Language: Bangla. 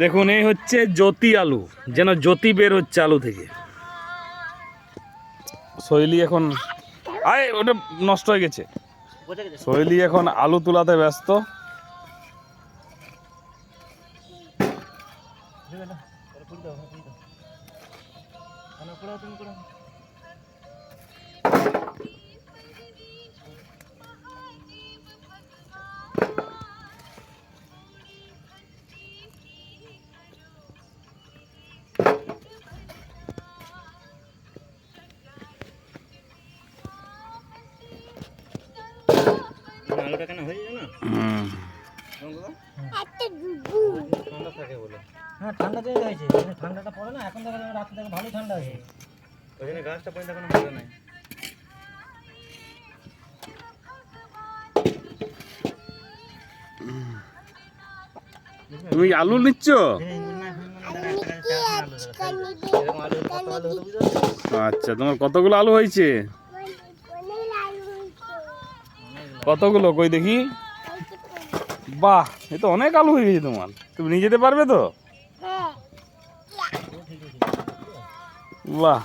দেখুন এই হচ্ছে জ্যোতি আলু, যেন জ্যোতি বের হচ্ছে আলু থেকে। শৈলী এখন আয় ওটা নষ্ট হয়ে গেছে। শৈলী এখন আলু তোলাতে ব্যস্ত। আলুটা কেন হয়ে যায় না? ঠান্ডা থাকে বলে। হ্যাঁ ঠান্ডা দিয়ে হয়েছে, ঠান্ডাটা পড়ে না এখন, দেখো রাত্রে দেখো ভালোই ঠান্ডা আছে, ওই জন্য গাছটা পর্যন্ত এখনো ভালো নাই। তুমি আলু নিচ্ছ? আচ্ছা, তোমার কতগুলো আলু হয়েছে? কতগুলো কই দেখি? বাহ, এ তো অনেক আলু হয়ে গেছে তোমার। তুমি নিয়ে যেতে পারবে তো? বাহ।